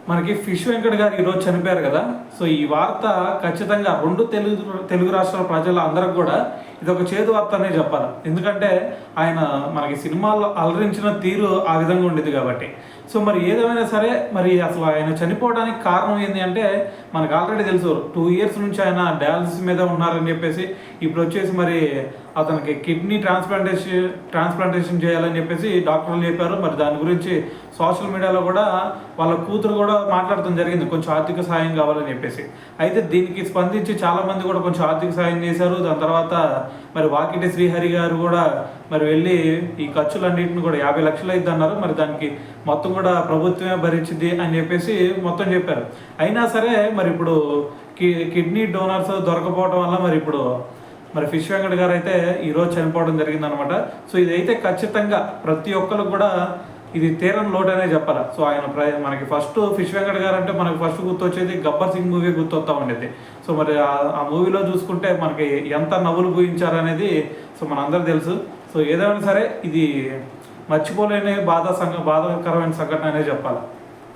మనకి ఫిష్ వెంకట్ గారు ఈరోజు చనిపోయారు కదా. సో ఈ వార్త ఖచ్చితంగా రెండు తెలుగు రాష్ట్రాల ప్రజల అందరికి కూడా ఇది ఒక చేదు వార్త అనే చెప్పాలి. ఎందుకంటే ఆయన మనకి సినిమాల్లో అలరించిన తీరు ఆ విధంగా ఉండేది కాబట్టి. సో మరి ఏదేమైనా సరే మరి అసలు ఆయన చనిపోవడానికి కారణం ఏంటి అంటే మనకు ఆల్రెడీ తెలుసు 2 years నుంచి ఆయన డయాలసిస్ మీద ఉన్నారని చెప్పేసి, ఇప్పుడు వచ్చేసి మరి అతనికి కిడ్నీ ట్రాన్స్ప్లాంటేషన్ చేయాలని చెప్పేసి డాక్టర్లు చెప్పారు. మరి దాని గురించి సోషల్ మీడియాలో కూడా వాళ్ళ కూతురు కూడా మాట్లాడటం జరిగింది, కొంచెం ఆర్థిక సాయం కావాలని చెప్పేసి. అయితే దీనికి స్పందించి చాలామంది కూడా కొంచెం ఆర్థిక సాయం చేశారు. దాని తర్వాత మరి వాకిటి శ్రీహరి గారు కూడా మరి వెళ్ళి ఈ ఖర్చులన్నింటిని కూడా 50 లక్షలు అయింది అన్నారు. మరి దానికి మొత్తం కూడా ప్రభుత్వమే భరించింది అని చెప్పేసి మొత్తం చెప్పారు. అయినా సరే మరి ఇప్పుడు కిడ్నీ డోనర్స్ దొరకపోవడం వల్ల మరి ఫిష్ వెంకట్ గారు అయితే ఈరోజు చనిపోవడం జరిగిందనమాట. సో ఇదైతే ఖచ్చితంగా ప్రతి ఒక్కరికి కూడా ఇది తీరని లోటు అనే చెప్పాలి. సో ఆయన మనకి ఫస్ట్ ఫిష్ వెంకట్ గారు అంటే మనకి ఫస్ట్ గుర్తొచ్చేది గబ్బర్ సింగ్ మూవీ గుర్తొస్తా ఉండేది. సో మరి ఆ మూవీలో చూసుకుంటే మనకి ఎంత నవ్వులు పూయించారనేది సో మనందరూ తెలుసు. సో ఏదైనా సరే ఇది మర్చిపోలేని బాధాకరమైన సంఘటన అనే చెప్పాలి.